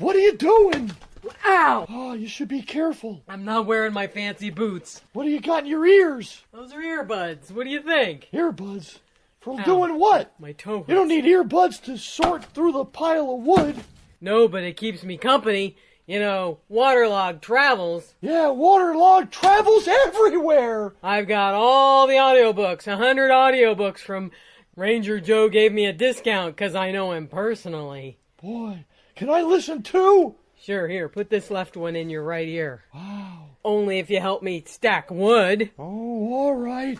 what are you doing? Ow! Oh, you should be careful. I'm not wearing my fancy boots. What do you got in your ears? Those are earbuds. What do you think? Earbuds? From Ow. doing what? My toe hurts. You don't need earbuds to sort through the pile of wood. No, but it keeps me company. You know, waterlogged travels. Yeah, waterlogged travels everywhere. I've got all the audiobooks, 100 audiobooks from Ranger Joe gave me a discount because I know him personally. Boy, can I listen too? Sure, here, put this left one in your right ear. Wow. Only if you help me stack wood. Oh, all right.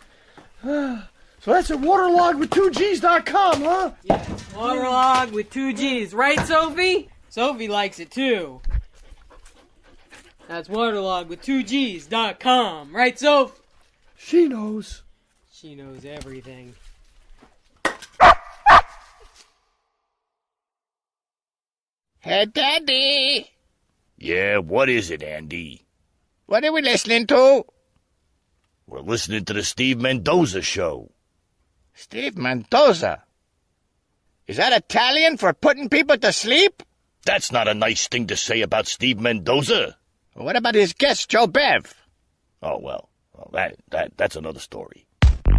So that's at waterloggedwith2gs.com, huh? Yeah, waterlogged with 2 Gs. Right, Sophie? Sophie likes it too. That's waterloggedwith2gs.com. Right, Soph? She knows. She knows everything. Hey, Daddy. Yeah, what is it, Andy? What are we listening to? We're listening to the Steve Mendoza show. Steve Mendoza. Is that Italian for putting people to sleep? That's not a nice thing to say about Steve Mendoza. What about his guest, Joe Bev? Oh, well, that's another story.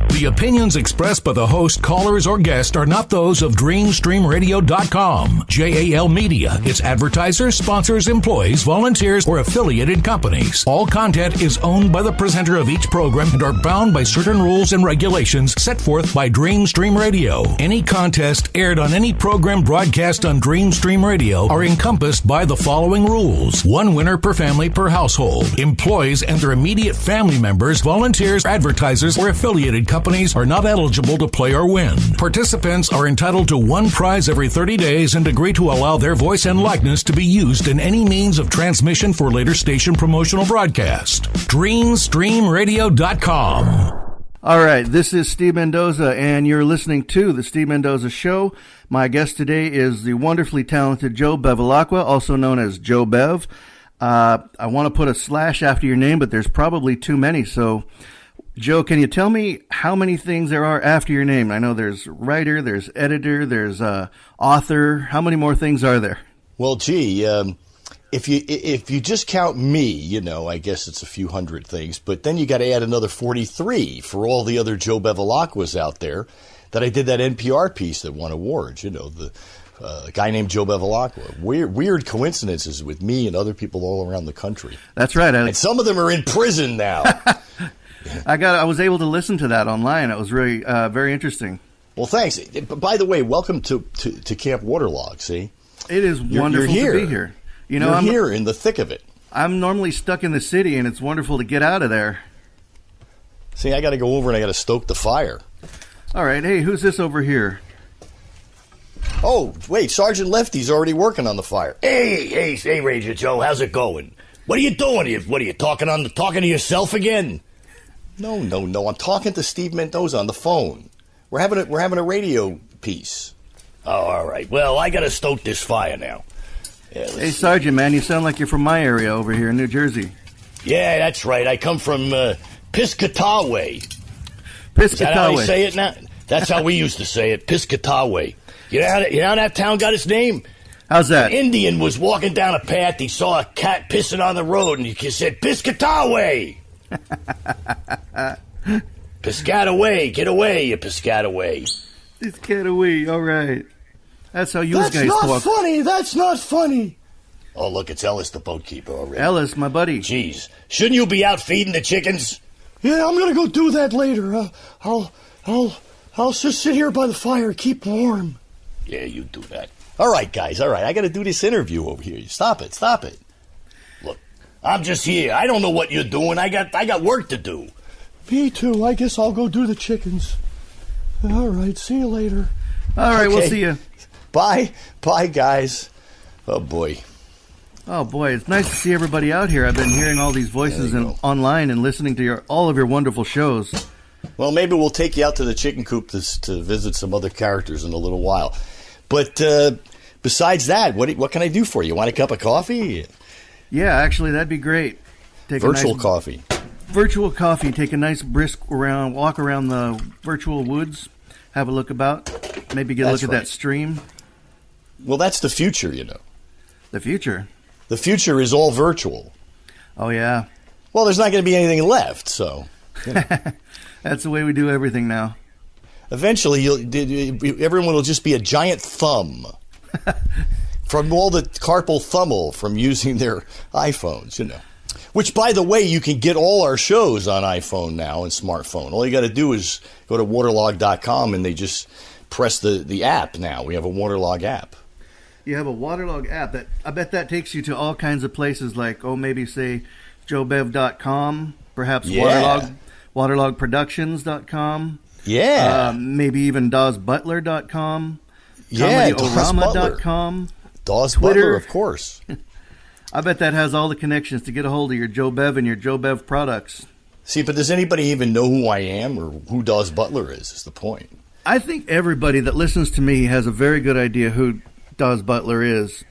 The opinions expressed by the host, callers, or guests are not those of DreamStreamRadio.com, JAL Media, its advertisers, sponsors, employees, volunteers, or affiliated companies. All content is owned by the presenter of each program and are bound by certain rules and regulations set forth by DreamStream Radio. Any contest aired on any program broadcast on DreamStream Radio are encompassed by the following rules. 1 winner per family per household. Employees and their immediate family members, volunteers, advertisers, or affiliated companies are not eligible to play or win. Participants are entitled to 1 prize every 30 days and agree to allow their voice and likeness to be used in any means of transmission for later station promotional broadcast. DreamStreamRadio.com. All right, this is Steve Mendoza, and you're listening to The Steve Mendoza Show. My guest today is the wonderfully talented Joe Bevilacqua, also known as Joe Bev. I want to put a slash after your name, but there's probably too many, so... Joe, can you tell me how many things there are after your name? I know there's writer, there's editor, there's author. How many more things are there? Well, gee, if you just count me, I guess it's a few hundred things. But then you got to add another 43 for all the other Joe Bevilacquas out there that I did that NPR piece that won awards. The guy named Joe Bevilacqua. Weird coincidences with me and other people all around the country. That's right. And some of them are in prison now. I was able to listen to that online. It was very, very interesting. Well, thanks. By the way, welcome to Camp Waterlog. See, it is wonderful to be here. I'm here in the thick of it. I'm normally stuck in the city, and it's wonderful to get out of there. See, I got to go over and I got to stoke the fire. All right. Hey, who's this over here? Oh, wait, Sergeant Lefty's already working on the fire. Hey, Ranger Joe, how's it going? What are you doing? What are you talking to yourself again? No. I'm talking to Steve Mendoza on the phone. We're having a radio piece. Oh, all right. Well, I got to stoke this fire now. Yeah, hey, Sergeant, man, you sound like you're from my area over here in New Jersey. Yeah, that's right. I come from Piscataway. Piscataway. Is that how they say it now? That's how we used to say it, Piscataway. You know how that town got its name? How's that? An Indian was walking down a path. He saw a cat pissing on the road, and he said, Piscataway. Piscataway, get away, you Piscataway. Piscataway, all right. That's how you guys talk. That's not funny. Oh, look, it's Ellis, the boatkeeper already. Ellis, my buddy. Jeez, shouldn't you be out feeding the chickens? Yeah, I'm gonna go do that later. I'll just sit here by the fire, keep warm. Yeah, you do that. All right, guys, all right. I got to do this interview over here. Stop it. Look, I'm just here. I don't know what you're doing. I got work to do. Me too. I guess I'll go do the chickens. All right, see you later. All right, okay. We'll see you. Bye, guys. Oh, boy. Oh, boy, it's nice to see everybody out here. I've been hearing all these voices online and listening to all of your wonderful shows. Well, maybe we'll take you out to the chicken coop to visit some other characters in a little while. But besides that, what can I do for you? Want a cup of coffee? Yeah, actually, that'd be great. Virtual coffee. Virtual coffee. Take a nice brisk walk around the virtual woods. Have a look about. Maybe get a look at that stream. Well, that's the future, The future? The future is all virtual. Oh, yeah. Well, there's not going to be anything left, so. You know. That's the way we do everything now. Eventually, everyone will just be a giant thumb from all the carpal tunnel from using their iPhones, you know. Which, by the way, you can get all our shows on iPhone now and smartphone. All you got to do is go to waterlog.com and they just press the app now. We have a Waterlog app. You have a Waterlog app. I bet that takes you to all kinds of places like, maybe say joebev.com, perhaps waterlogproductions.com. Yeah. Maybe even dawsbutler.com. Yeah, comedyorama.com. Daws Twitter. Butler, of course. I bet that has all the connections to get a hold of your Joe Bev and your Joe Bev products. See, but does anybody even know who I am or who Daws Butler is the point. I think everybody that listens to me has a very good idea who Daws Butler is.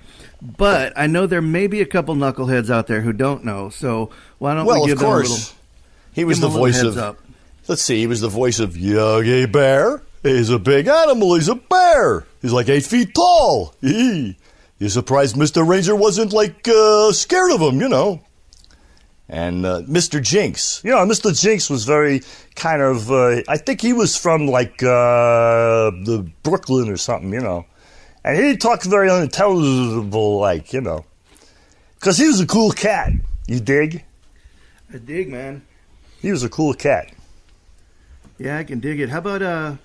But I know there may be a couple knuckleheads out there who don't know. So why don't we give them a little... He was the voice of... Up. Let's see, he was the voice of Yogi Bear. He's a big animal. He's a bear. He's like 8 feet tall. You're surprised Mr. Ranger wasn't, scared of him, you know. And Mr. Jinx. Yeah, Mr. Jinx was very kind of, I think he was from, the Brooklyn or something, you know. And he talked very unintelligible, you know. Because he was a cool cat. You dig? I dig, man. He was a cool cat. Yeah, I can dig it. How about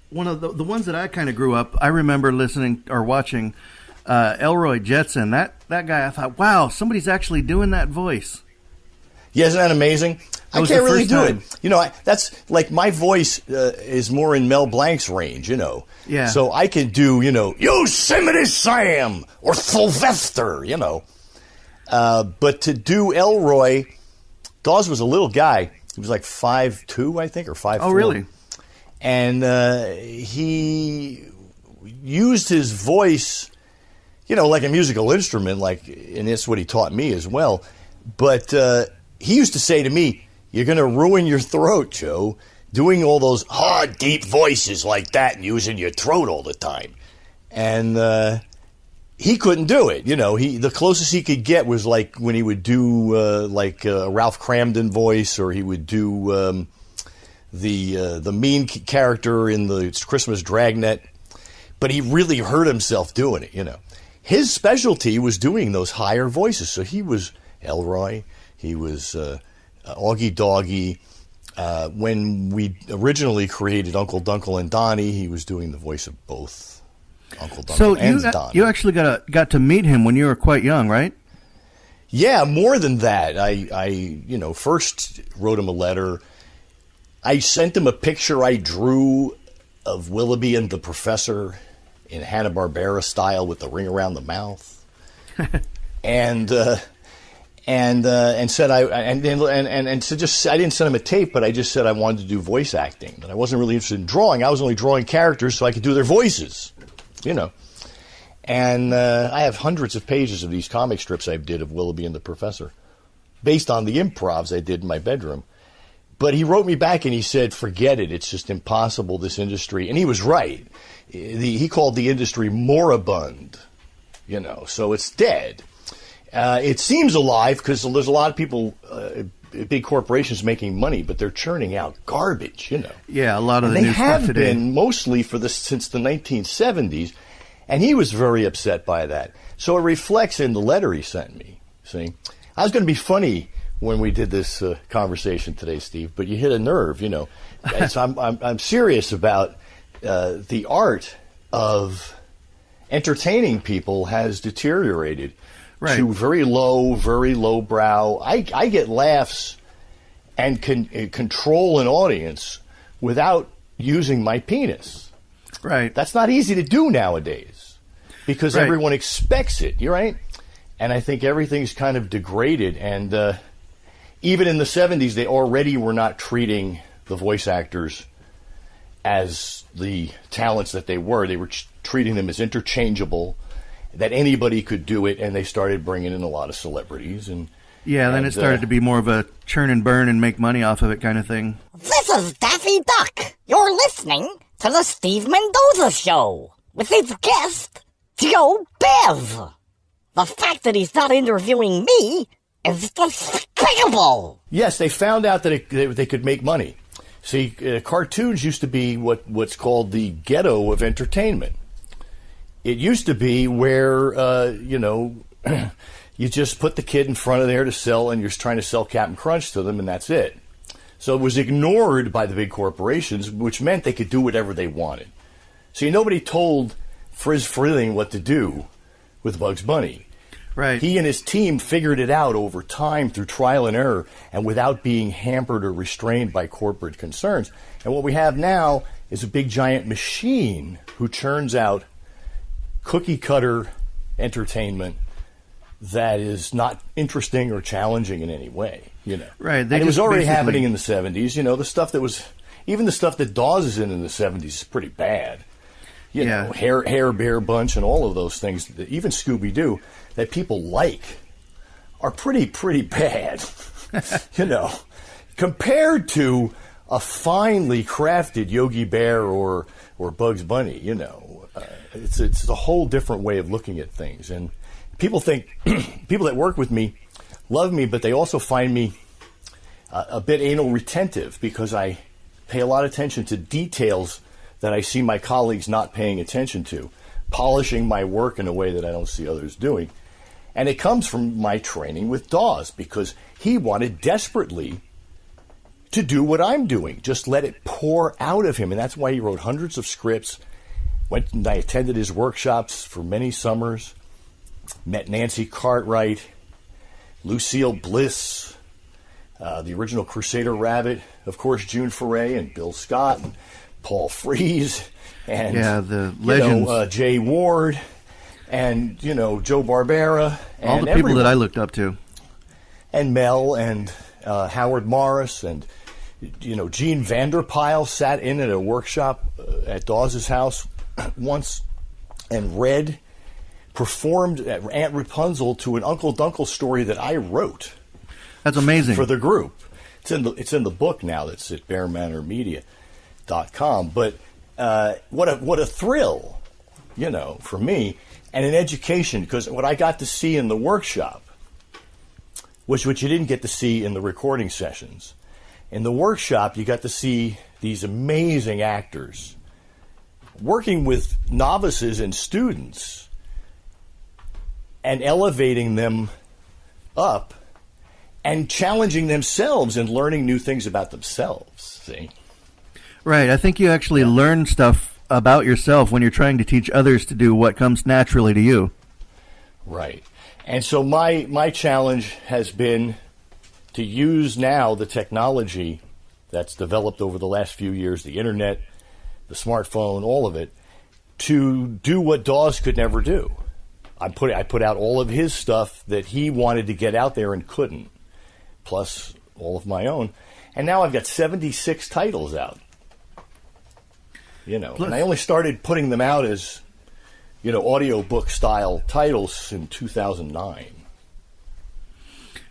one of the ones that I kind of grew up, I remember listening or watching Elroy Jetson. That guy, I thought, wow, somebody's actually doing that voice. Yeah, isn't that amazing? I can't really do it. You know, that's like my voice is more in Mel Blanc's range, you know. Yeah. So I can do, you know, Yosemite Sam or Sylvester, you know. But to do Elroy, Daws was a little guy. He was like 5'2", I think, or 5'4". Oh, really? And he used his voice, you know, like a musical instrument, and that's what he taught me as well. But he used to say to me, "You're going to ruin your throat, Joe, doing all those hard, deep voices like that and using your throat all the time." And he couldn't do it. You know, the closest he could get was like when he would do a Ralph Cramden voice, or he would do the mean character in the Christmas Dragnet. But he really hurt himself doing it, you know. His specialty was doing those higher voices. So he was Elroy. He was Augie Doggy. When we originally created Uncle Dunkle and Donnie, he was doing the voice of both Uncle Dunkle and Donnie. You actually got to meet him when you were quite young, right? Yeah, more than that. I first wrote him a letter. I sent him a picture I drew of Willoughby and the Professor in Hanna-Barbera style with the ring around the mouth, and said I didn't send him a tape, but I just said I wanted to do voice acting, that I wasn't really interested in drawing. I was only drawing characters so I could do their voices, you know. And I have hundreds of pages of these comic strips I did of Willoughby and the Professor, based on the improvs I did in my bedroom. But he wrote me back and he said, "Forget it. It's just impossible, this industry." And he was right. He called the industry moribund, you know, so it's dead. It seems alive because there's a lot of people, big corporations making money, but they're churning out garbage, you know. Yeah, a lot of the new stuff today. They have been mostly since the 1970s, and he was very upset by that. So it reflects in the letter he sent me. See, I was going to be funny when we did this conversation today, Steve, but you hit a nerve, you know. So I'm serious about the art of entertaining people has deteriorated. Right. To very low brow. I get laughs and can control an audience without using my penis. Right. That's not easy to do nowadays because everyone expects it. You're right. And I think everything's kind of degraded. And even in the 70s, they already were not treating the voice actors as the talents that they were. They were treating them as interchangeable, that anybody could do it, and they started bringing in a lot of celebrities. Then it started to be more of a churn and burn and make money off of it kind of thing. This is Daffy Duck. You're listening to the Steve Mendoza Show with its guest, Joe Bev. The fact that he's not interviewing me is despicable. Yes, they found out that they could make money. See, cartoons used to be what's called the ghetto of entertainment. It used to be where, you just put the kid in front of there to sell, and you're trying to sell Captain Crunch to them, and that's it. So it was ignored by the big corporations, which meant they could do whatever they wanted. See, nobody told Friz Freleng what to do with Bugs Bunny. Right. He and his team figured it out over time through trial and error and without being hampered or restrained by corporate concerns. And what we have now is a big giant machine who churns out cookie cutter entertainment that is not interesting or challenging in any way, Right. And it was already happening in the 70s. The stuff that was, even the stuff that Daws is in the 70s is pretty bad. Hair Bear Bunch and all of those things, even Scooby-Doo, that people like, are pretty bad, compared to a finely crafted Yogi Bear or Bugs Bunny, it's a whole different way of looking at things. And people think, people that work with me love me, but they also find me a bit anal retentive because I pay a lot of attention to details that I see my colleagues not paying attention to, polishing my work in a way that I don't see others doing. And it comes from my training with Daws, because he wanted desperately to do what I'm doing, just let it pour out of him. And that's why he wrote hundreds of scripts. I attended his workshops for many summers, met Nancy Cartwright, Lucille Bliss, the original Crusader Rabbit, of course, June Foray and Bill Scott, and Paul Frees, and the legends, Jay Ward, and Joe Barbera, and all the people that I looked up to, and Mel and Howard Morris, and Gene Vanderpyle sat in at a workshop at Dawes' house once and performed Aunt Rapunzel to an Uncle Dunkle story that I wrote. That's amazing for the group. It's in the book now. That's at BearManorMedia.com. But what a thrill, for me, and an education, because what I got to see in the workshop was what you didn't get to see in the recording sessions. In the workshop, you got to see these amazing actors working with novices and students and elevating them up and challenging themselves and learning new things about themselves, see? Right. I think you actually learn stuff about yourself when you're trying to teach others to do what comes naturally to you. Right. And so my challenge has been to use now the technology that's developed over the last few years, the internet, the smartphone, all of it, to do what Daws could never do. I put out all of his stuff that he wanted to get out there and couldn't, plus all of my own. And now I've got 76 titles out. And I only started putting them out as, audiobook style titles in 2009.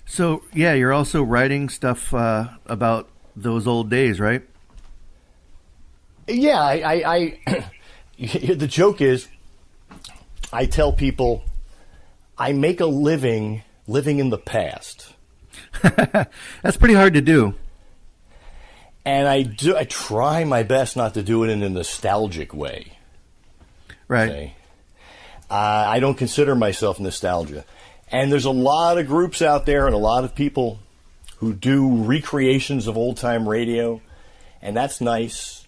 So, you're also writing stuff about those old days, right? Yeah, I the joke is, I tell people I make a living in the past. That's pretty hard to do. And I try my best not to do it in a nostalgic way. Right. Okay? I don't consider myself nostalgia. And there's a lot of groups out there and a lot of people who do recreations of old-time radio, and that's nice.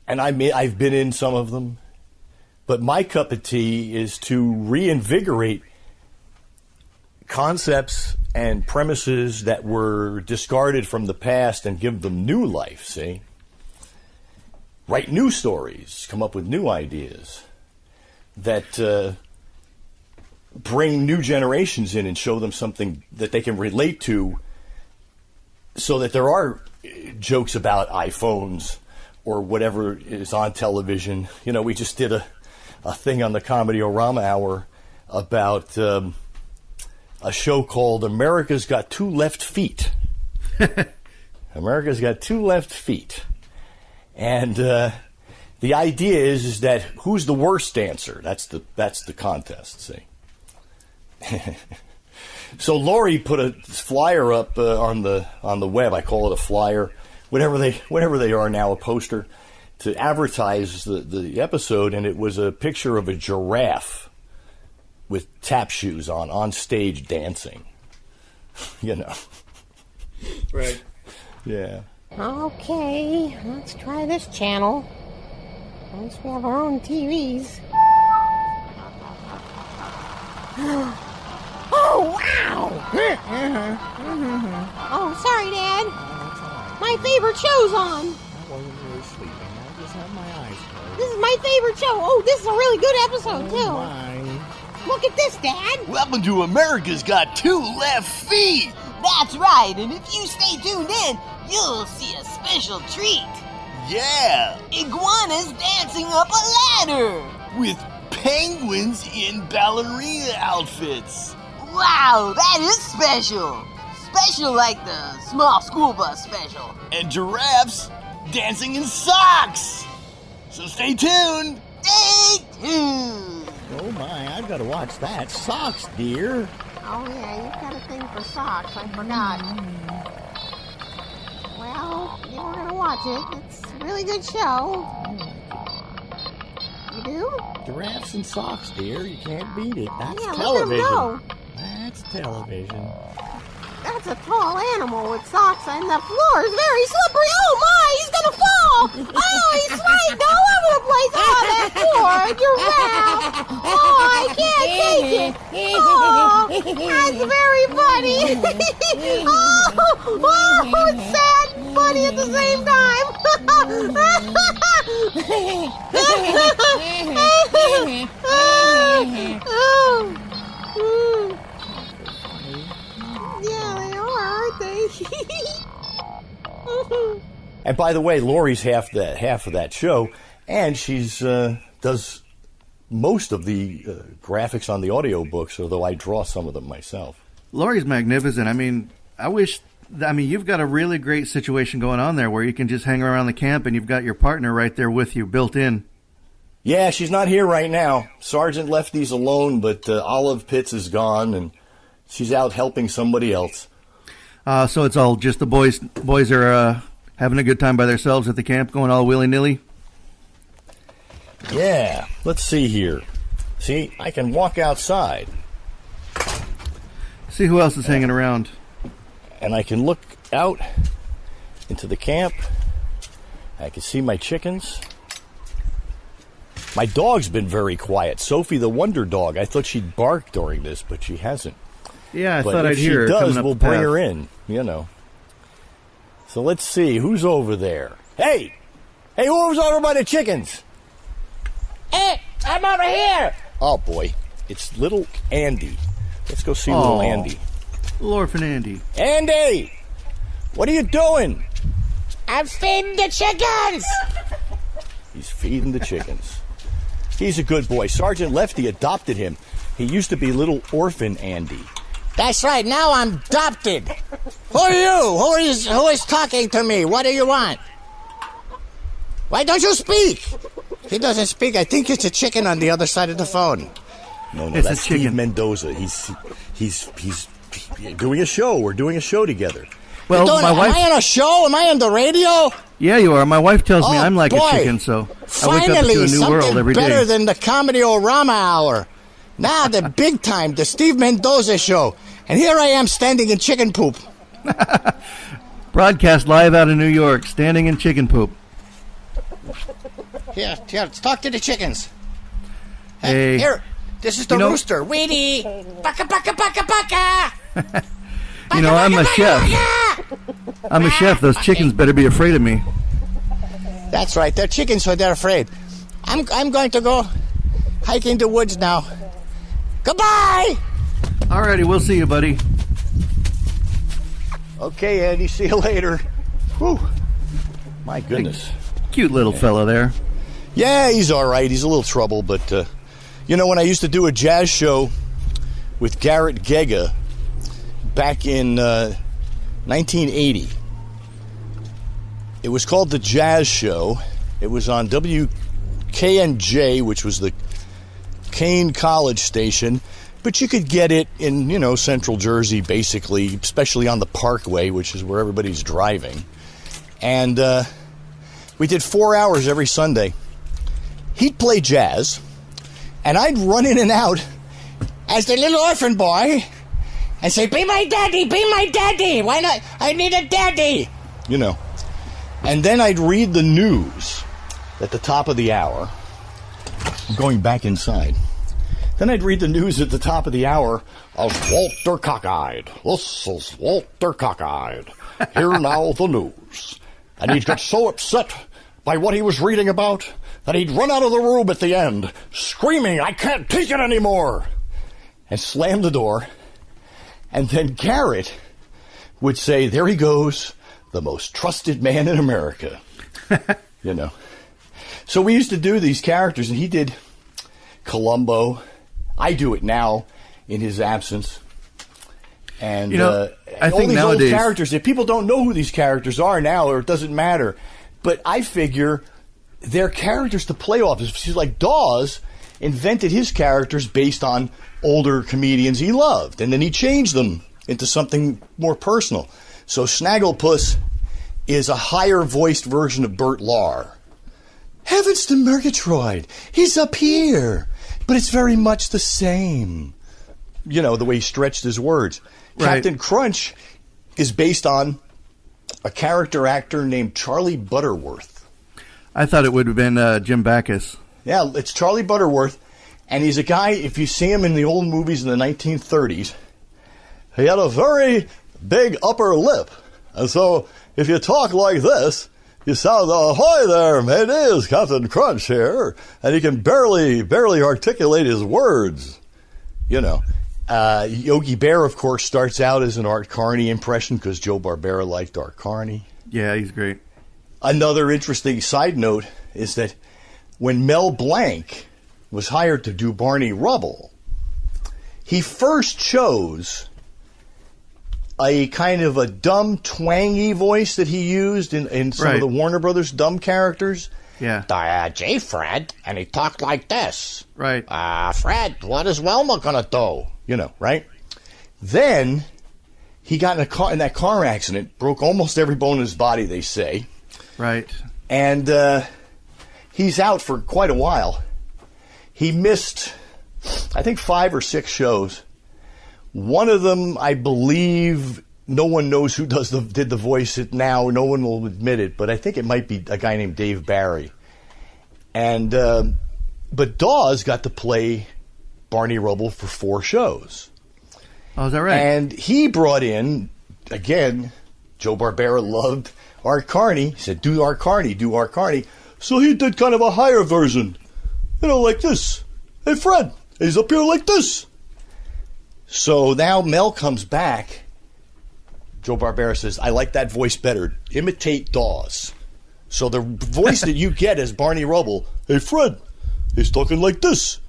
And I've been in some of them. But my cup of tea is to reinvigorate concepts and premises that were discarded from the past and give them new life, see? Write new stories, come up with new ideas that bring new generations in and show them something that they can relate to, so that there are jokes about iPhones or whatever is on television. We just did a thing on the Comedy-O-Rama Hour about a show called America's Got Two Left Feet. America's Got Two Left Feet. And the idea is that who's the worst dancer? That's the contest. See. So Lorie put a flyer up on the web. I call it a flyer, whatever they are now, a poster, to advertise the episode, and it was a picture of a giraffe with tap shoes on stage dancing. You know. Right. Yeah. Okay, let's try this channel. At least we have our own TVs. Oh, wow! Oh, sorry, Dad. My favorite show's on. I wasn't really sleeping. I just had my eyes closed. This is my favorite show. Oh, this is a really good episode, too. Mine. Look at this, Dad. Welcome to America's Got Two Left Feet. That's right, and if you stay tuned in, you'll see a special treat. Yeah, Iguanas dancing up a ladder. with penguins in ballerina outfits. Wow, that is special. Special like the small school bus special. And giraffes dancing in socks. So stay tuned. Stay tuned. Oh my, I've got to watch that. Socks, dear. Oh, yeah, you've got a thing for socks. I forgot. Well, you were going to watch it. It's a really good show. You do? Giraffes and socks, dear. You can't beat it. That's Yeah, television. let them go. That's television. That's a tall animal with socks, and the floor is very slippery. Oh, my, he's going to fall. Oh, he's sliding all over the place. Oh, that poor giraffe. Oh, I can't take it. Oh, that's very funny. Oh, it's sad and funny at the same time. Yeah, they are, aren't they? And by the way, Lorie's half of that show, and she's does most of the graphics on the audiobooks, although I draw some of them myself. Lorie's magnificent. I mean, you've got a really great situation going on there where you can just hang around the camp and you've got your partner right there with you, built in. Yeah, she's not here right now. Sergeant left these alone, but Olive Pitts is gone, and she's out helping somebody else. So it's all just the boys. Boys are having a good time by themselves at the camp, going all willy-nilly. Yeah, let's see here. See, I can walk outside. See who else is hanging around. And I can look out into the camp. I can see my chickens. My dog's been very quiet. Sophie the Wonder Dog. I thought she'd bark during this, but she hasn't. Yeah, I But thought if I'd hear her she does, coming up we'll the bring path. her in, you know. So let's see. Who's over there? Hey! Hey, who's over by the chickens? Hey, I'm over here. Oh, boy. It's little Andy. Let's go see little Aw. Andy. Little orphan Andy. Andy! What are you doing? I'm feeding the chickens. He's feeding the chickens. He's a good boy. Sergeant Lefty adopted him. He used to be little orphan Andy. That's right. Now I'm adopted. Who are you? Who is talking to me? What do you want? Why don't you speak? He doesn't speak. I think it's a chicken on the other side of the phone. No, It's that's a chicken. Steve Mendoza. He's doing a show. We're doing a show together. Well, my wife. Am I on a show? Am I on the radio? Yeah, you are. My wife tells me Oh, I'm like boy. a chicken, so I wake up Finally, to a new world something every better day. than the Comedy-O-Rama Hour. Now the big time, the Steve Mendoza show. And here I am standing in chicken poop. Broadcast live out of New York, standing in chicken poop. Here, let's talk to the chickens. Hey. Here, this is the You know- rooster. Weedy. Baka, baka, baka, baka. You know, I'm a chef. I'm a chef. Those chickens better be afraid of me. That's right. They're chickens, so they're afraid. I'm going to go hiking the woods now. Goodbye. Alrighty, we'll see you, buddy. Okay, Andy. See you later. Whew. My goodness. Cute little fellow there. Yeah, he's all right. He's a little trouble, but you know, when I used to do a jazz show with Garrett Gega back in 1980, it was called The Jazz Show. It was on WKRP KNJ, which was the Kane College station, but you could get it in, Central Jersey, basically, especially on the Parkway, which is where everybody's driving. And we did 4 hours every Sunday. He'd play jazz, and I'd run in and out as the little orphan boy and say, be my daddy, why not? I need a daddy. And then I'd read the news at the top of the hour. I'm going back inside. Then I'd read the news at the top of the hour of Walter Cockeyed. This is Walter Cockeyed. Here now the news. And he'd get so upset by what he was reading about that he'd run out of the room at the end, screaming, I can't take it anymore, and slam the door. And then Garrett would say, there he goes, the most trusted man in America. So we used to do these characters, and he did Columbo. I do it now in his absence. And I all think these nowadays, old characters, if people don't know who these characters are now, or it doesn't matter, but I figure they're characters to play off. She's like Daws invented his characters based on older comedians he loved, and then he changed them into something more personal. So Snagglepuss is a higher-voiced version of Bert Lahr. Heavens to Murgatroyd, he's up here, but it's very much the same. The way he stretched his words. Right. Captain Crunch is based on a character actor named Charlie Butterworth. I thought it would have been Jim Backus. Yeah, it's Charlie Butterworth, and he's a guy, if you see him in the old movies in the 1930s, he had a very big upper lip. And so if you talk like this, you sound, ahoy there, mateys, Captain Crunch here. And he can barely articulate his words. Yogi Bear, of course, starts out as an Art Carney impression because Joe Barbera liked Art Carney. Yeah, he's great. Another interesting side note is that when Mel Blanc was hired to do Barney Rubble, he first chose a kind of a dumb, twangy voice that he used in some of the Warner Brothers dumb characters. Yeah. Gee, Fred, and he talked like this. Right. Fred, what is Wilma gonna do? Right? Then he got in that car accident, broke almost every bone in his body, they say. Right. And he's out for quite a while. He missed, I think, 5 or 6 shows. One of them, I believe, no one knows who did the voice now. No one will admit it, but I think it might be a guy named Dave Barry. And but Daws got to play Barney Rubble for 4 shows. Oh, is that right? And he brought in, again, Joe Barbera loved Art Carney. He said, do Art Carney, do Art Carney. So he did kind of a higher version, like this. Hey, Fred, he's up here like this. So now Mel comes back. Joe Barbera says, I like that voice better. Imitate Daws. So the voice that you get as Barney Rubble, hey, Fred, he's talking like this,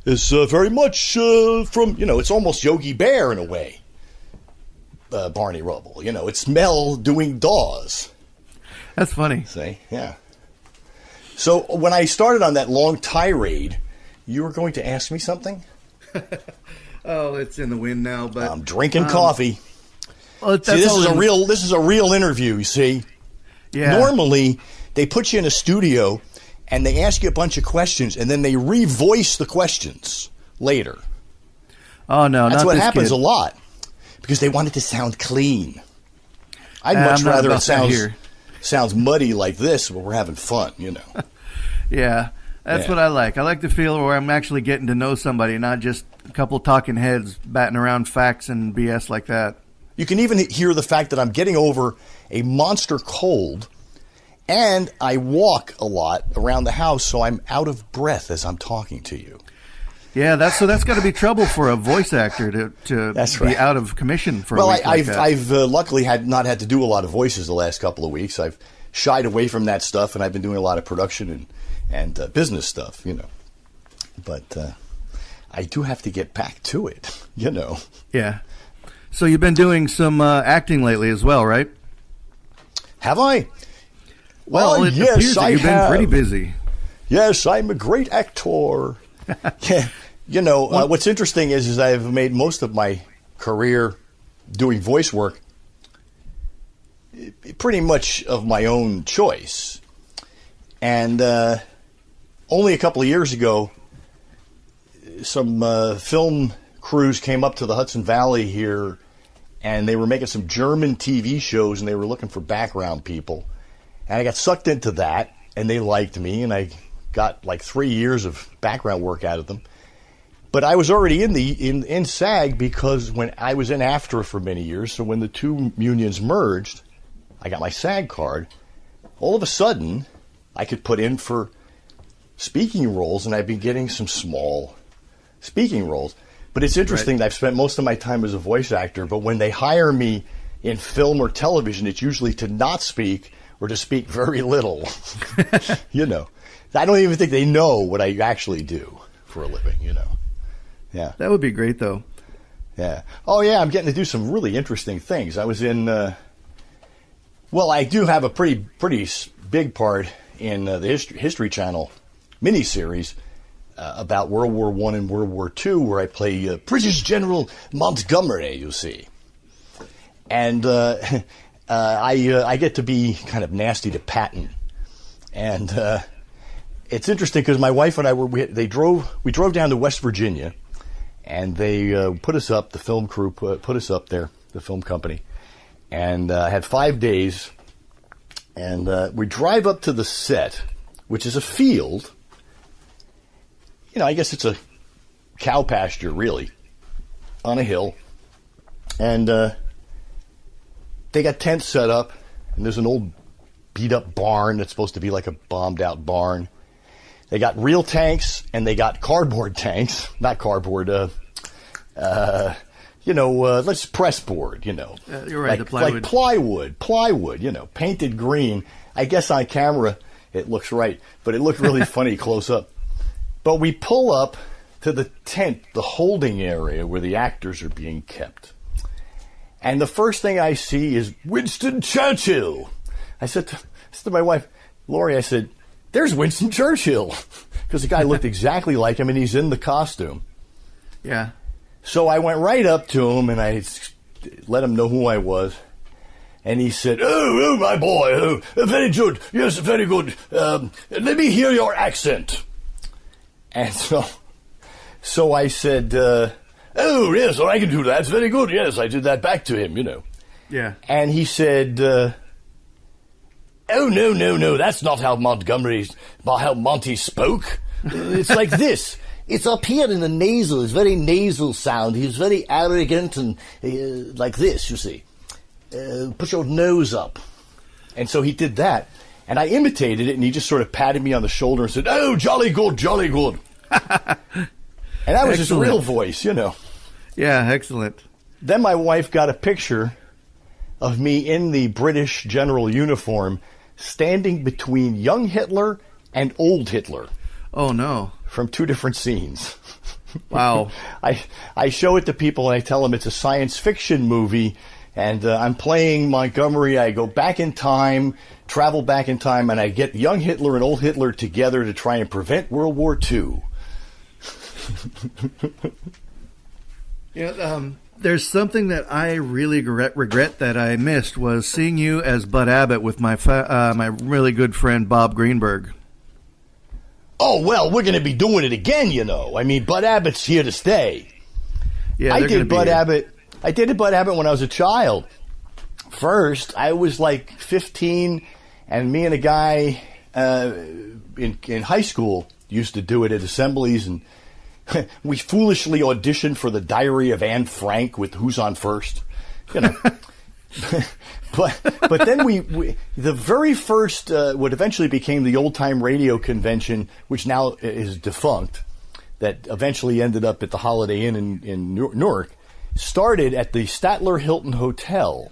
is very much from, it's almost Yogi Bear in a way, Barney Rubble. It's Mel doing Daws. That's funny. See? Yeah. So when I started on that long tirade, you were going to ask me something? Oh, it's in the wind now, but I'm drinking coffee. Well, see, this is a real interview, you see. Yeah. Normally, they put you in a studio and they ask you a bunch of questions and then they revoice the questions later. Oh, no, that's what this happens kid. a lot because they want it to sound clean. I'd much rather it sounds muddy like this, but we're having fun, Yeah, that's what I like. I like the feel where I'm actually getting to know somebody, not just a couple talking heads batting around facts and BS like that. You can even hear the fact that I'm getting over a monster cold, and I walk a lot around the house, so I'm out of breath as I'm talking to you. Yeah, that's got to be trouble for a voice actor to be out of commission for a week like that. I've luckily not had to do a lot of voices the last couple of weeks. I've shied away from that stuff, and I've been doing a lot of production and business stuff, But I do have to get back to it, Yeah. So you've been doing some acting lately as well, right? Have I? Well, it yes, appears that you've been pretty busy. Yes, I'm a great actor. Yeah. You know, what's interesting is I've made most of my career doing voice work pretty much of my own choice. And only a couple of years ago, some film crews came up to the Hudson Valley here, and they were making some German TV shows, and they were looking for background people. And I got sucked into that, and they liked me, and I got like 3 years of background work out of them. But I was already in SAG because when I was in AFTRA for many years, so when the two unions merged, I got my SAG card. All of a sudden, I could put in for speaking roles, and I've been getting some small speaking roles. But it's interesting that I've spent most of my time as a voice actor, but when they hire me in film or television, it's usually to not speak or to speak very little. You know, I don't even think they know what I actually do for a living, you know. Yeah. That would be great, though. Yeah. Oh, yeah, I'm getting to do some really interesting things. I was in, well, I do have a pretty big part in the History Channel miniseries about World War I and World War II, where I play British General Montgomery, you see. And I get to be kind of nasty to Patton. And it's interesting because my wife and I we drove down to West Virginia, and they put us up, the film crew put us up there, the film company, and had 5 days, and we drive up to the set, which is a field. You know, I guess it's a cow pasture, really, on a hill, and they got tents set up, and there's an old beat-up barn that's supposed to be like a bombed-out barn. They got real tanks, and they got cardboard tanks. Not cardboard, let's press board, you know. You're right, like, the plywood. Like plywood, you know, painted green. I guess on camera it looks right, but it looked really funny close up. But we pull up to the tent, the holding area where the actors are being kept. And the first thing I see is Winston Churchill. I said to my wife, Lorie, I said, there's Winston Churchill. Because the guy looked exactly like him, and he's in the costume. Yeah. So I went right up to him, and I let him know who I was. And he said, oh, my boy, very good. Yes, very good. Let me hear your accent. And so I said, oh, yes, I can do that. It's very good. Yes, I did that back to him, you know. Yeah. And he said, oh, no, that's not how Monty spoke. It's like this. It's up here in the nasal. It's very nasal sound. He's very arrogant and like this, you see. Put your nose up. And so he did that. And I imitated it, and he just sort of patted me on the shoulder and said, oh, jolly good, jolly good. And that was his real voice, you know. Yeah, excellent. Then my wife got a picture of me in the British general uniform standing between young Hitler and old Hitler. Oh, no. From two different scenes. Wow. I show it to people, and I tell them it's a science fiction movie, and I'm playing Montgomery. I go back in time, travel back in time, and I get young Hitler and old Hitler together to try and prevent World War II. There's something that I really regret that I missed was seeing you as Bud Abbott with my my really good friend Bob Greenberg. Oh, well, we're going to be doing it again, you know. I mean, Bud Abbott's here to stay. Yeah, I did Bud Abbott when I was a child. First, I was like 15, and me and a guy in high school used to do it at assemblies, and we foolishly auditioned for the Diary of Anne Frank with Who's on First, you know. but then we the very first what eventually became the Old Time Radio Convention, which now is defunct, that eventually ended up at the Holiday Inn in Newark, started at the Statler Hilton Hotel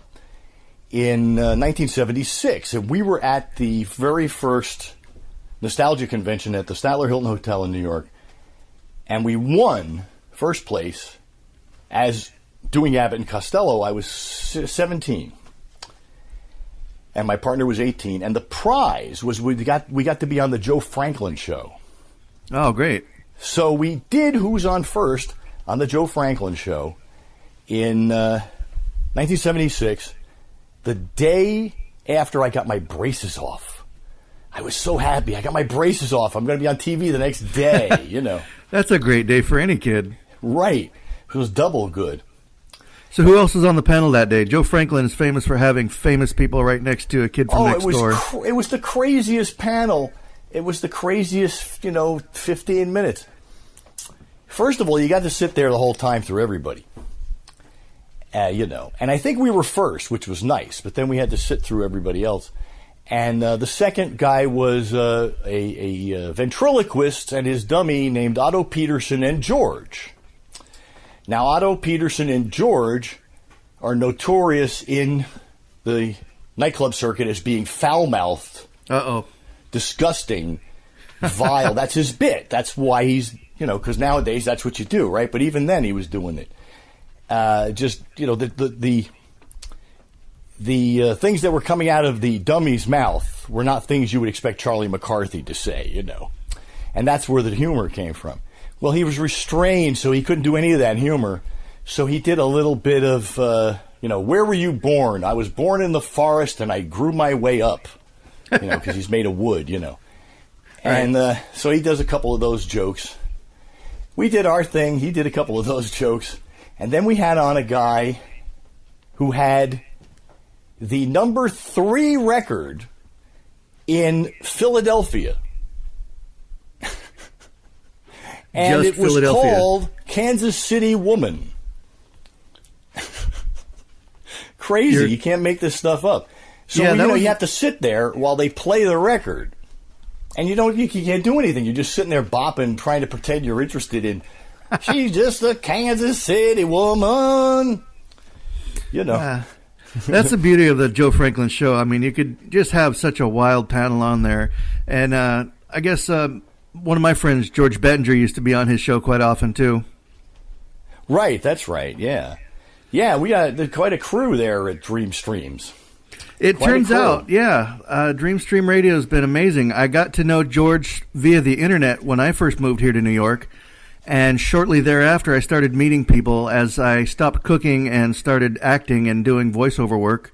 in 1976, and we were at the very first nostalgia convention at the Statler Hilton Hotel in New York. And we won first place as doing Abbott and Costello. I was 17. and my partner was 18, and the prize was we got to be on the Joe Franklin show. Oh, great. So we did Who's on First on the Joe Franklin show in 1976, the day after I got my braces off. I was so happy. I got my braces off. I'm going to be on TV the next day, you know. That's a great day for any kid. Right. It was double good. So who else was on the panel that day? Joe Franklin is famous for having famous people right next to a kid from next door. It was the craziest panel. It was the craziest, 15 minutes. First of all, you got to sit there the whole time through everybody. And I think we were first, which was nice, but then we had to sit through everybody else. And the second guy was a ventriloquist and his dummy named Otto Peterson and George. Now, Otto Peterson and George are notorious in the nightclub circuit as being foul-mouthed, disgusting, vile. That's his bit. That's why he's, because nowadays that's what you do, right? But even then he was doing it. The things that were coming out of the dummy's mouth were not things you would expect Charlie McCarthy to say, And that's where the humor came from. Well, he was restrained, so he couldn't do any of that humor. So he did a little bit of, where were you born? I was born in the forest, and I grew my way up, because he's made of wood, And so he does a couple of those jokes. We did our thing. He did a couple of those jokes. And then we had on a guy who had the number 3 record in Philadelphia. And Just it was Philadelphia. called Kansas City Woman. Crazy. You can't make this stuff up. So, you have to sit there while they play the record. And you can't do anything. You're just sitting there bopping, trying to pretend you're interested in, she's just a Kansas City woman. That's the beauty of the Joe Franklin show. I mean, you could just have such a wild panel on there. And I guess one of my friends, George Bettinger, used to be on his show quite often, too. Right, that's right, yeah. Yeah, we got quite a crew there at Dream Streams. It turns out, Dream Stream Radio has been amazing. I got to know George via the internet when I first moved here to New York. And shortly thereafter, I started meeting people as I stopped cooking and started acting and doing voiceover work.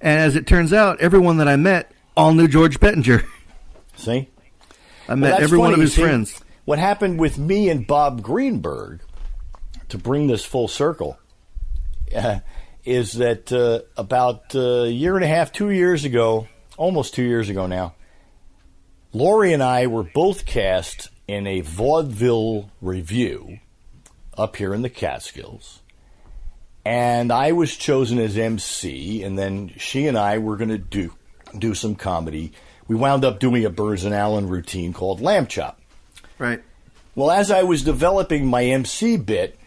And as it turns out, everyone that I met all knew George Bettinger. See? I met every one of his friends. What happened with me and Bob Greenberg, to bring this full circle, is that about a year and a half, 2 years ago, almost 2 years ago now, Lorie and I were both cast in a vaudeville review up here in the Catskills. And I was chosen as MC, and then she and I were going to do some comedy. We wound up doing a Burns and Allen routine called Lamb Chop. Right. Well, as I was developing my MC bit,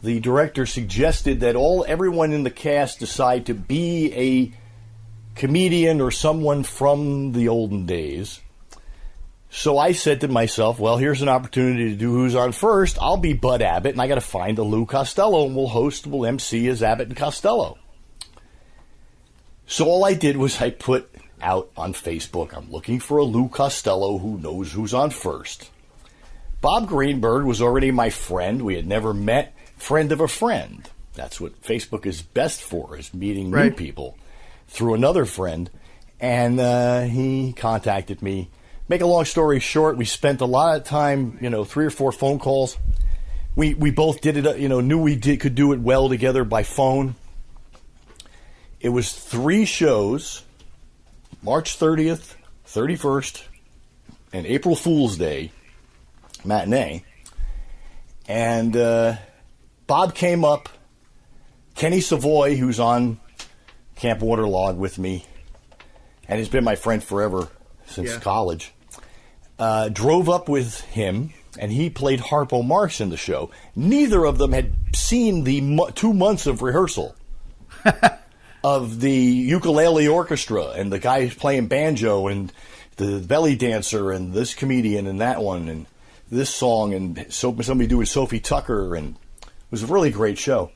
the director suggested that everyone in the cast decide to be a comedian or someone from the olden days. So I said to myself, well, here's an opportunity to do Who's on First. I'll be Bud Abbott, and I got to find a Lou Costello, and we'll MC as Abbott and Costello. So all I did was I put out on Facebook, I'm looking for a Lou Costello who knows Who's on First. Bob Greenberg was already my friend. We had never met. Friend of a friend. That's what Facebook is best for, is meeting new people through another friend. And he contacted me. Make a long story short, we spent a lot of time, 3 or 4 phone calls. We both did it, knew we could do it well together by phone. It was 3 shows, March 30th, 31st, and April Fool's Day matinee. And Bob came up. Kenny Savoy, who's on Camp Waterlog with me, and has been my friend forever since college, drove up with him, and he played Harpo Marx in the show. Neither of them had seen the 2 months of rehearsal of the ukulele orchestra and the guy who's playing banjo and the belly dancer and this comedian and that one and this song and somebody doing Sophie Tucker, and it was a really great show.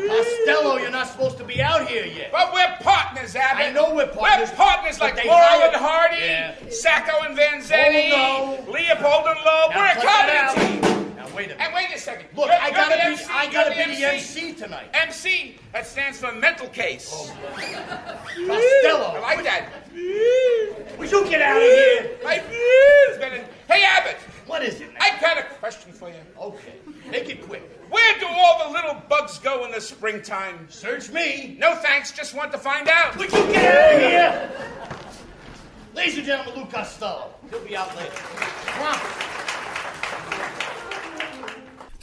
Costello, supposed to be out here yet. But we're partners, Abbott. I know we're partners. We're partners like they Laurel hired- and Hardy, Yeah. Sacco and Vanzetti, Oh, no. Leopold and Loeb. Now We're a cut that comedy team. Now, wait a minute. And wait a second. Look, You're- I you're gotta the be MC, I you're gotta the be the MC tonight. MC, that stands for mental case. Costello. I like that. Would you get out of here? Hey, Abbott. What is it now? I've got a question for you. Okay, make it quick. Where do all the little bugs go in the springtime? Search me. No thanks, just want to find out. Would you get out of here? Ladies and gentlemen, Lou Costello. He'll be out later. Come on.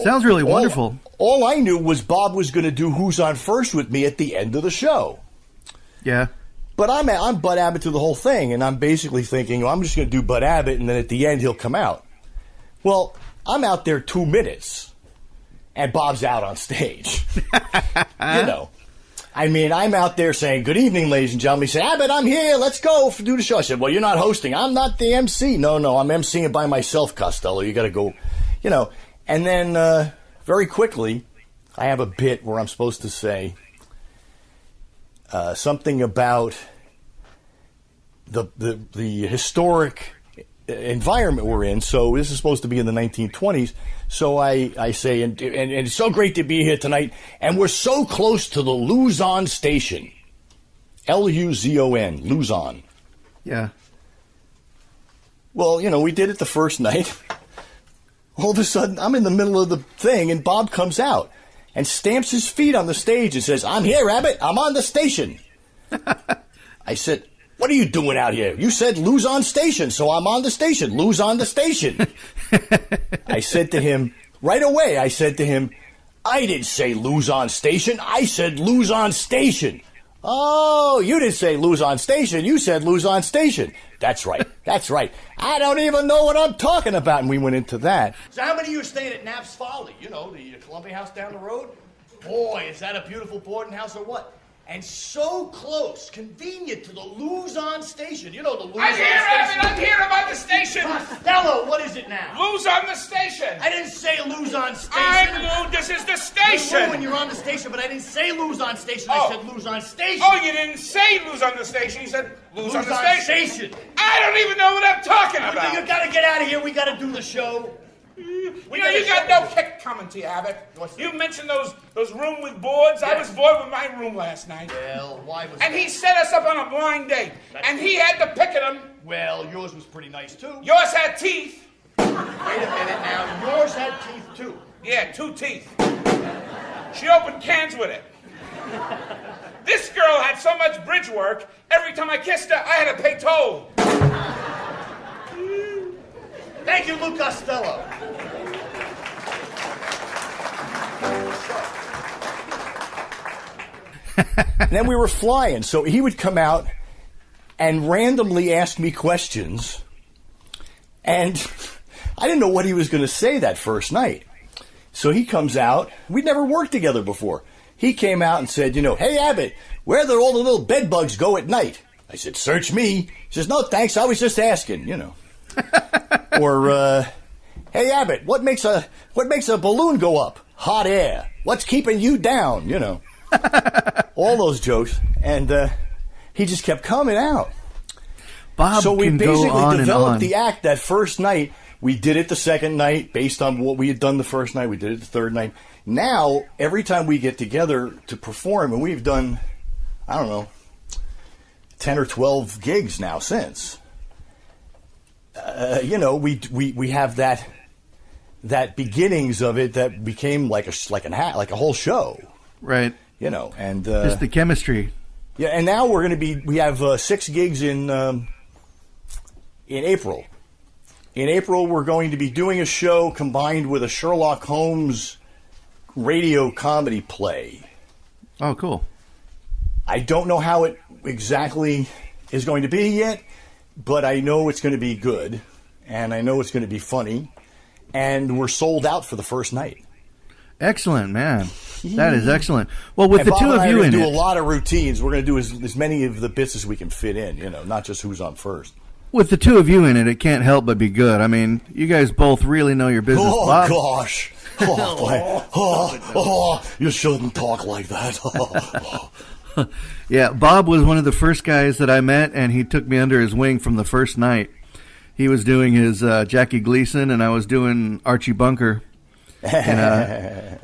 Sounds really wonderful. All I knew was Bob was going to do Who's On First with me at the end of the show. Yeah. But I'm Bud Abbott through the whole thing, and I'm basically thinking, I'm just going to do Bud Abbott, and then at the end he'll come out. Well, I'm out there 2 minutes, and Bob's out on stage. You know. I mean, I'm out there saying, good evening, ladies and gentlemen. He said, Abbott, I'm here. Let's go do the show. I said, well, you're not hosting. I'm not the MC. No, I'm MCing by myself, Costello. You got to go, you know. And then very quickly, I have a bit where I'm supposed to say something about the historic environment we're in. So this is supposed to be in the 1920s. So I say, and it's so great to be here tonight. And we're so close to the Luzon station. Luzon, Luzon. Yeah. Well, you know, we did it the first night. All of a sudden, I'm in the middle of the thing, and Bob comes out and stamps his feet on the stage and says, I'm here, Abbott. I'm on the station. I said, what are you doing out here? You said Luzon station, so I'm on the station. Lose on the station. I said to him, right away, I didn't say Luzon station. I said Luzon station. Oh, you didn't say Luzon station. You said Luzon station. That's right. I don't even know what I'm talking about. And we went into that. So how many of you are staying at Knapp's Folly? You know, the Columbia House down the road? Boy, is that a beautiful boarding house or what? And so close, convenient to the Luzon station. You know the Luzon station. I'm here about the station. Costello, what is it now? Lose on the station. I didn't say Luzon station. I'm Lou. This is the station. You're when you're on the station, but I didn't say Luzon station. I said Luzon station. Oh, you didn't say lose on the station. You said lose on the station. Station. I don't even know what I'm talking about. You got to get out of here. We got to do the show. You got no kick coming to you, Abbott. You mentioned those room with boards. Yeah. I was bored with my room last night. Well, why was And he set us up on a blind date. And he had to pick at them. Well, yours was pretty nice, too. Yours had teeth. Wait a minute now. Yours had teeth, too. Yeah, 2 teeth. She opened cans with it. This girl had so much bridge work, every time I kissed her, I had to pay toll. Thank you, Lou Costello. And then we were flying, so he would come out and randomly ask me questions, and I didn't know what he was going to say that first night. So he comes out. We'd never worked together before. He came out and said, hey, Abbott, where do all the little bed bugs go at night? I said, search me. He says, no, thanks, I was just asking, Or, hey, Abbott, what makes a balloon go up? Hot air. What's keeping you down? All those jokes. And he just kept coming out. Bob so we can basically go on developed and on. the act that first night. We did it the second night based on what we had done the first night. We did it the third night. Now, every time we get together to perform, and we've done, 10 or 12 gigs now since. We have that beginnings of it that became like a whole show, right? And just the chemistry. Yeah, and now we have 6 gigs in April. In April, we're going to be doing a show combined with a Sherlock Holmes radio comedy play. Oh, cool! I don't know how it exactly is going to be yet. But I know it's going to be good, and I know it's going to be funny, and we're sold out for the first night. Excellent, man. That is excellent. Well, with and the Bob two and of I you are in do it, a lot of routines. We're going to do as many of the bits as we can fit in, not just who's on first. With the two of you in it, it can't help but be good. I mean, you guys both really know your business. Oh, Bob, gosh. You shouldn't talk like that. Yeah, Bob was one of the first guys that I met, and he took me under his wing from the first night. He was doing his Jackie Gleason, and I was doing Archie Bunker. And,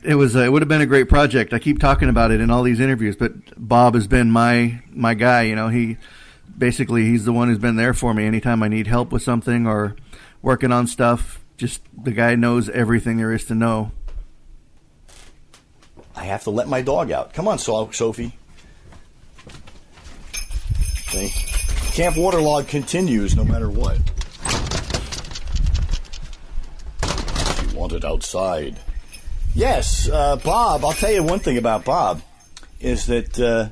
it would have been a great project. I keep talking about it in all these interviews, but Bob has been my guy. You know, he's the one who's been there for me anytime I need help with something or working on stuff. Just the guy knows everything there is to know. I have to let my dog out. Come on, Sophie. See? Camp Waterlog continues no matter what. You want it outside. Yes, Bob, I'll tell you one thing about Bob, is that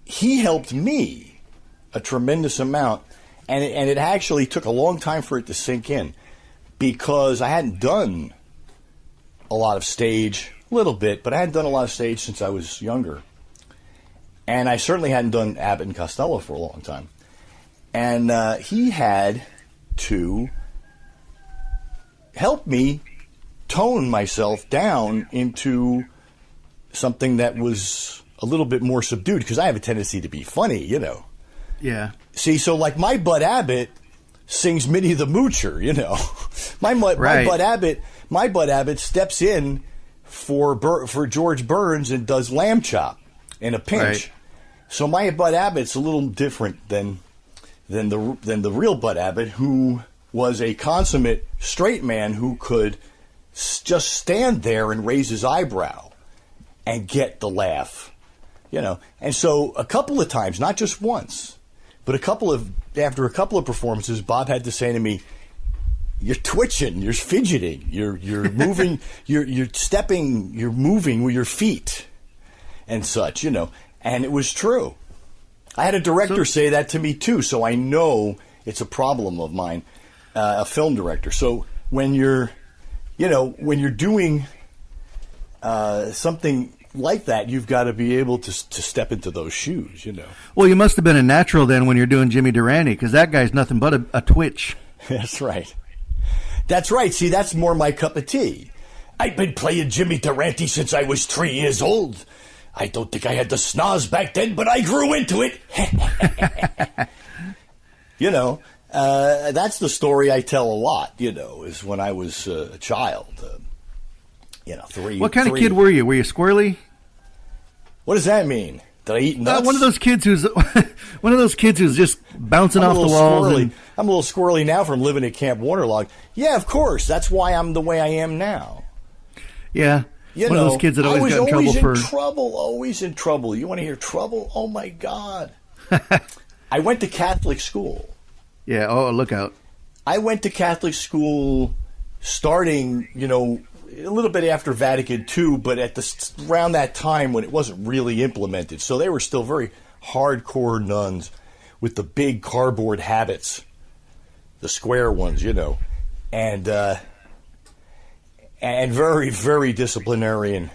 he helped me a tremendous amount, and it actually took a long time for it to sink in, because I hadn't done a lot of stage, a little bit, but I hadn't done a lot of stage since I was younger. And I certainly hadn't done Abbott and Costello for a long time. And he had to help me tone myself down into something that was a little bit more subdued, because I have a tendency to be funny, you know. Yeah. See, so like my Bud Abbott sings Minnie the Moocher, you know. My Bud Abbott steps in for George Burns and does Lamb Chop in a pinch. Right. So my Bud Abbott's a little different than the real Bud Abbott, who was a consummate straight man who could just stand there and raise his eyebrow and get the laugh, you know. And so a couple of times, not just once, but after a couple of performances, Bob had to say to me, "You're twitching, you're fidgeting, you're moving, you're stepping, you're moving with your feet," and such, you know. And it was true. I had a director say that to me too, so I know it's a problem of mine, a film director. So when you're doing something like that, you've got to be able to step into those shoes, you know. Well, you must have been a natural then when you're doing Jimmy Durante, because that guy's nothing but a twitch. That's right. That's right. See, that's more my cup of tea. I've been playing Jimmy Durante since I was 3 years old. I don't think I had the snaz back then, but I grew into it. You know, that's the story I tell a lot, you know, is when I was a child. You know, three. What kind of kid were you? Were you squirrely? What does that mean? Did I eat nuts? One of those kids who's just bouncing off the walls. I'm a little squirrely now from living at Camp Waterlog. Yeah, of course. That's why I'm the way I am now. Yeah. One of those kids that always got in trouble always in trouble. You want to hear trouble? Oh, my God. I went to Catholic school. Yeah, oh, look out. I went to Catholic school starting, you know, a little bit after Vatican II, but around that time when it wasn't really implemented. So they were still very hardcore nuns with the big cardboard habits, the square ones, you know, and very, very disciplinarian.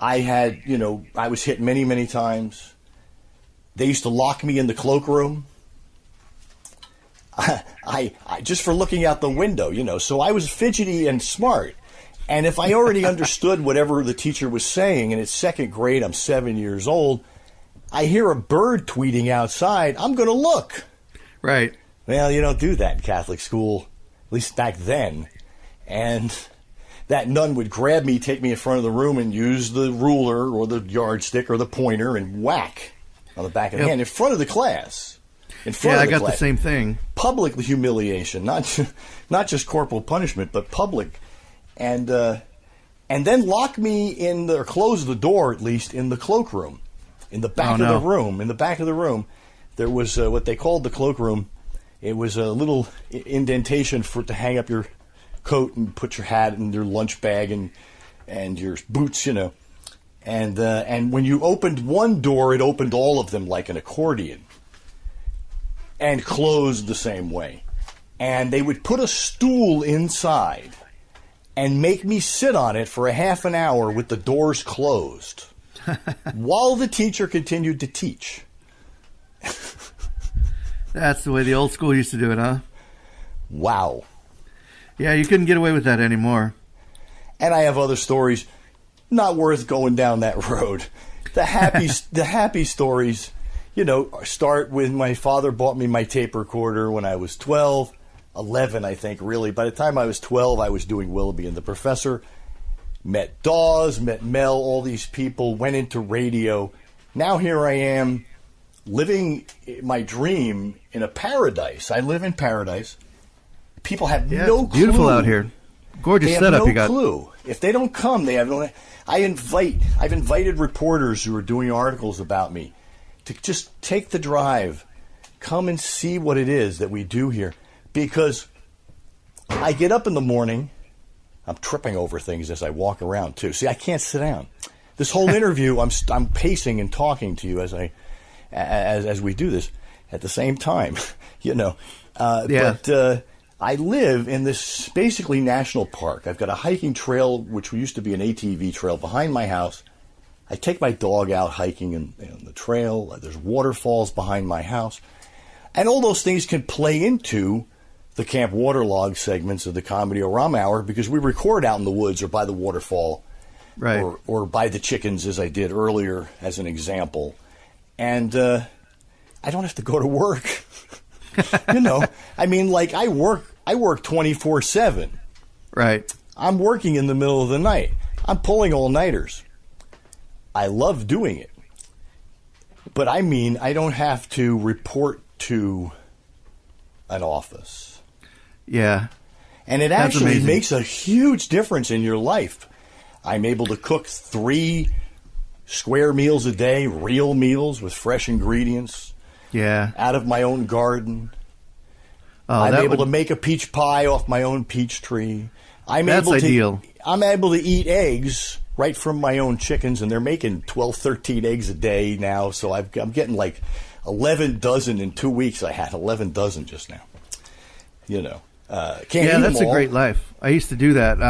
I was hit many, many times. They used to lock me in the cloakroom. I just for looking out the window, you know. So I was fidgety and smart. And if I already understood whatever the teacher was saying, and it's second grade, I'm 7 years old, I hear a bird tweeting outside, I'm going to look. Right. Well, you don't do that in Catholic school, at least back then. And that nun would grab me, take me in front of the room, and use the ruler or the yardstick or the pointer and whack on the back of the hand in front of the class. I got the same thing. Public humiliation, not just corporal punishment, but public. And then lock me in, or close the door at least, in the cloakroom. In the back of the room. In the back of the room, there was what they called the cloakroom. It was a little indentation to hang up your coat and put your hat and your lunch bag and your boots, you know. And when you opened one door, it opened all of them like an accordion. And closed the same way. And they would put a stool inside and make me sit on it for a half an hour with the doors closed while the teacher continued to teach. That's the way the old school used to do it, huh? Wow. Yeah, you couldn't get away with that anymore. And I have other stories not worth going down that road. The happy stories, start with my father bought me my tape recorder when I was 12, 11, I think, really. By the time I was 12, I was doing Willoughby and the Professor. Met Daws, met Mel, all these people, went into radio. Now here I am living my dream in a paradise. I live in paradise. People have no clue. Beautiful out here. Gorgeous setup you got. They have no clue. If they don't come, they have no... I've invited reporters who are doing articles about me to just take the drive, come and see what it is that we do here. Because I get up in the morning, I'm tripping over things as I walk around too. See, I can't sit down. This whole interview, I'm pacing and talking to you as we do this at the same time, But I live in this basically national park. I've got a hiking trail, which used to be an ATV trail, behind my house. I take my dog out hiking in the trail. There's waterfalls behind my house. And all those things can play into the Camp Waterlog segments of the Comedy-O-Rama Hour because we record out in the woods or by the waterfall, right, or by the chickens, as I did earlier as an example. And I don't have to go to work. I mean, like I work 24/7. Right. I'm working in the middle of the night. I'm pulling all-nighters. I love doing it. But I mean, I don't have to report to an office. Yeah. And it actually makes a huge difference in your life. I'm able to cook 3 square meals a day, real meals with fresh ingredients. Yeah. Out of my own garden. Oh, I'm able to make a peach pie off my own peach tree. That's ideal. I'm able to eat eggs right from my own chickens, and they're making 12, 13 eggs a day now. So I'm getting like 11 dozen in 2 weeks. I had 11 dozen just now. Can't eat them that's all. A great life. I used to do that.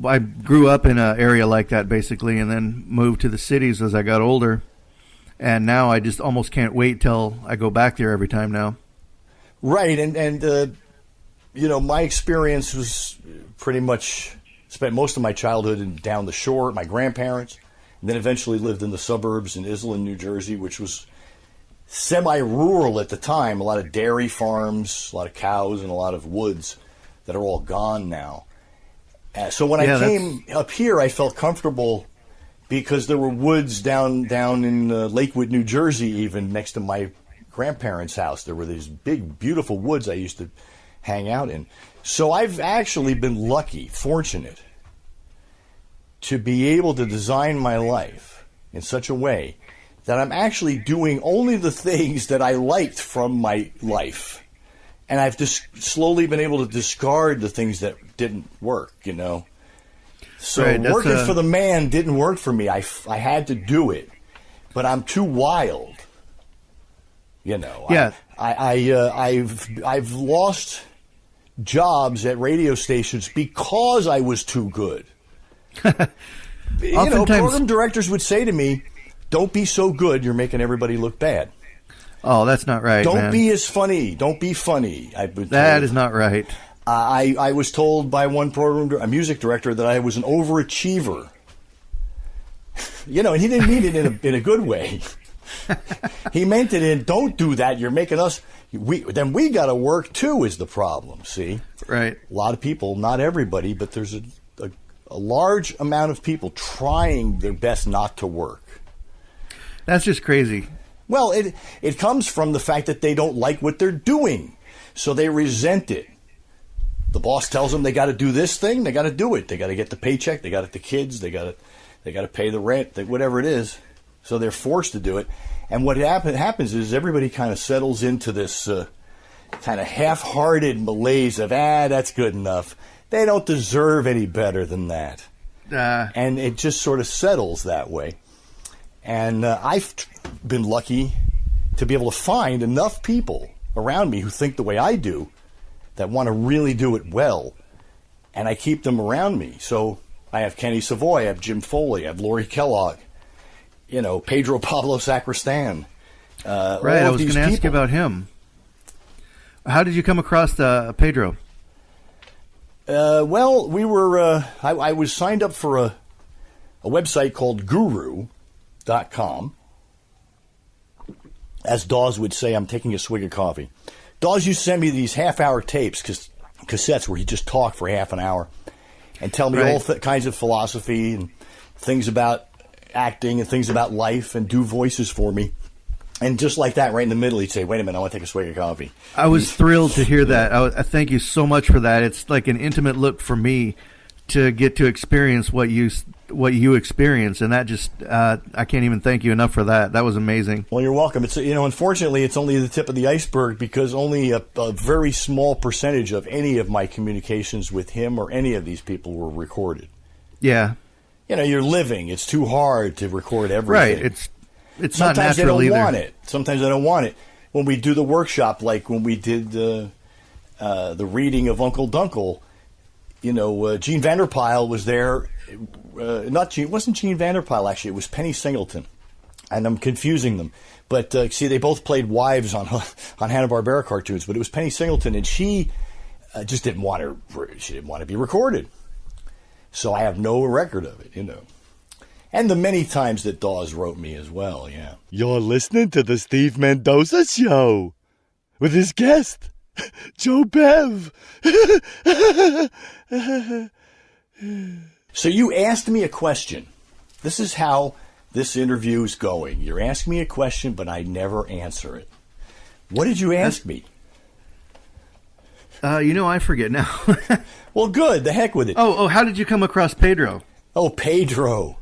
I grew up in an area like that, basically, and then moved to the cities as I got older. And now I just almost can't wait till I go back there every time now. Right, and my experience was pretty much spent most of my childhood down the shore at my grandparents, and then eventually lived in the suburbs in Iselin, New Jersey, which was semi-rural at the time. A lot of dairy farms, a lot of cows, and a lot of woods that are all gone now. So when I came up here, I felt comfortable because there were woods down in Lakewood, New Jersey, even next to my grandparents' house. There were these big, beautiful woods I used to hang out in. So I've actually been lucky, fortunate, to be able to design my life in such a way that I'm actually doing only the things that I liked from my life. And I've just slowly been able to discard the things that didn't work, So right, working for the man didn't work for me. I had to do it, but I'm too wild. Yeah. I've lost jobs at radio stations because I was too good. Program directors would say to me, "Don't be so good. You're making everybody look bad." Oh, that's not right. Don't be as funny. Don't be funny. That is not right. I was told by one a music director, that I was an overachiever. And he didn't mean it in a good way. He meant it in, don't do that. You're making us. We got to work too. Is the problem? See, right? A lot of people, not everybody, but there's a large amount of people trying their best not to work. That's just crazy. Well, it comes from the fact that they don't like what they're doing, so they resent it. The boss tells them they got to do this thing, they got to do it. They got to get the paycheck, they got it the kids, they got to pay the rent, whatever it is. So they're forced to do it. And what happens is everybody kind of settles into this kind of half-hearted malaise of, that's good enough. They don't deserve any better than that. And it just sort of settles that way. And I've been lucky to be able to find enough people around me who think the way I do, that want to really do it well, and I keep them around me. So I have Kenny Savoy, I have Jim Foley, I have Lorie Kellogg, Pedro Pablo Sacristan. Right, I was going to ask you about him. How did you come across Pedro? Well, we were. I was signed up for a website called Guru.com. As Daws would say, I'm taking a swig of coffee. Daws used to send me these half-hour tapes, cassettes, where he'd just talk for half an hour and tell me all kinds of philosophy and things about acting and things about life and do voices for me. And just like that, right in the middle, he'd say, wait a minute, I want to take a swig of coffee. I was thrilled to hear that. I thank you so much for that. It's like an intimate look for me to get to experience what you experience, and that just I can't even thank you enough for that. That was amazing. Well, you're welcome. It's unfortunately, it's only the tip of the iceberg because only a very small percentage of any of my communications with him or any of these people were recorded. Yeah. You're living. It's too hard to record everything. Right. It's Sometimes not natural they don't either. want it. Sometimes I don't want it. When we do the workshop, like when we did the reading of Uncle Dunkle, Gene Vanderpyle was there. It wasn't Gene Vanderpyle, actually. It was Penny Singleton. And I'm confusing them. But, see, they both played wives on Hanna-Barbera cartoons. But it was Penny Singleton, and she just didn't want to be recorded. So I have no record of it, And the many times that Daws wrote me as well, yeah. You're listening to the Steve Mendoza Show with his guest, Joe Bev. So you asked me a question. This is how this interview is going. You're asking me a question, but I never answer it. What did you ask me? I forget now. Well, good. The heck with it. Oh, how did you come across Pedro? Oh, Pedro.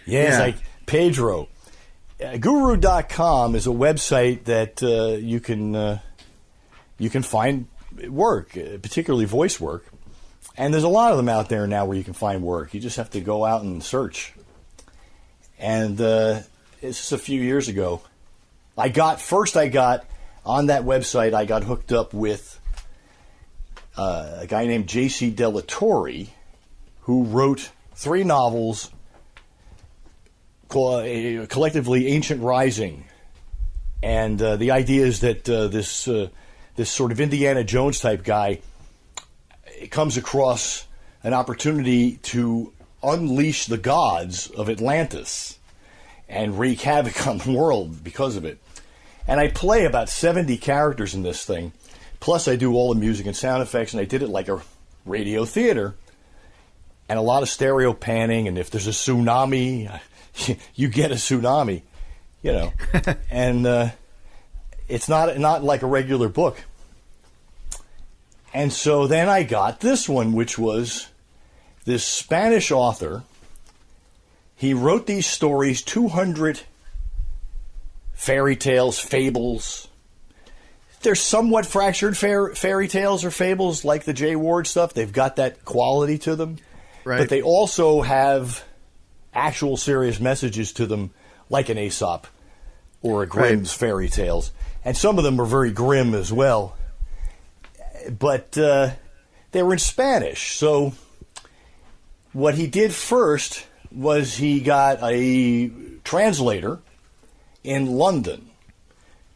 Yes, Yeah. Pedro. Guru.com is a website that you can find work, particularly voice work. And there's a lot of them out there now where you can find work. You just have to go out and search. And it's just a few years ago. I got on that website, I got hooked up with a guy named J.C. Delatorre, who wrote 3 novels called collectively Ancient Rising. And the idea is that this sort of Indiana Jones type guy comes across an opportunity to unleash the gods of Atlantis and wreak havoc on the world because of it. And I play about 70 characters in this thing. Plus I do all the music and sound effects, and I did it like a radio theater. And a lot of stereo panning, and if there's a tsunami, you get a tsunami, And it's not like a regular book. And so then I got this one, which was this Spanish author. He wrote these stories, 200 fairy tales, fables. They're somewhat fractured fairy tales or fables, like the J. Ward stuff. They've got that quality to them. Right. But they also have actual serious messages to them, like an Aesop or a Grimm's fairy tales. And some of them are very grim as well. But they were in Spanish. So what he did first was he got a translator in London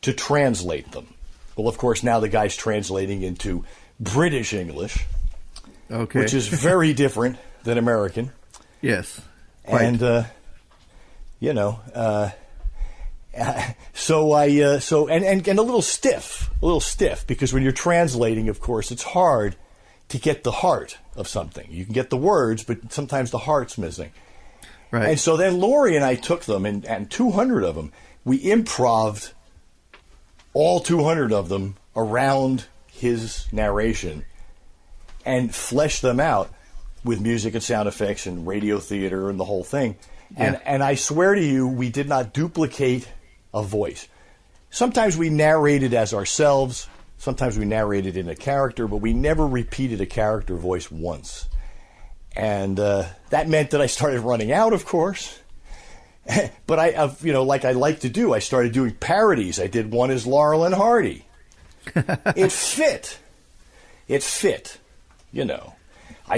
to translate them. Well, of course, now the guy's translating into British English, which is very different than American. Yes. Quite. And, so and a little stiff, because when you're translating, of course, it's hard to get the heart of something. You can get the words, but sometimes the heart's missing. Right. And so then Lorie and I took them, and 200 of them, we improv'd all 200 of them around his narration and fleshed them out with music and sound effects and radio theater and the whole thing. Yeah. And I swear to you, we did not duplicate a voice. Sometimes we narrated as ourselves, sometimes we narrated in a character, but we never repeated a character voice once. And that meant that I started running out, of course. But like I like to do, I started doing parodies. I did one as Laurel and Hardy. It fit. I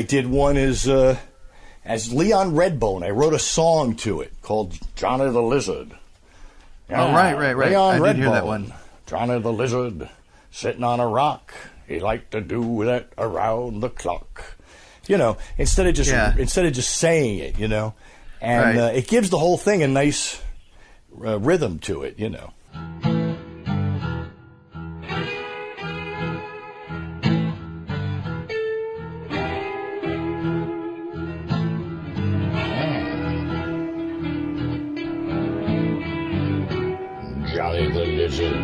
did one as Leon Redbone. I wrote a song to it called Johnny the Lizard. Yeah, right. Leon I Redbone, did hear that one. Johnny the Lizard sitting on a rock. He liked to do that around the clock. You know, instead of just saying it, you know. And it gives the whole thing a nice rhythm to it, you know. Johnny the Lizard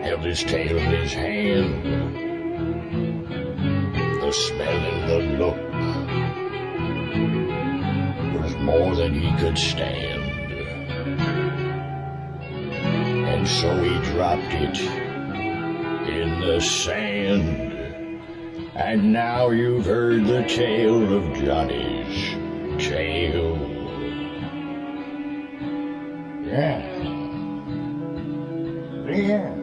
held his tail in his hand. The smell and the look was more than he could stand. And so he dropped it in the sand. And now you've heard the tale of Johnny's tail. Yeah.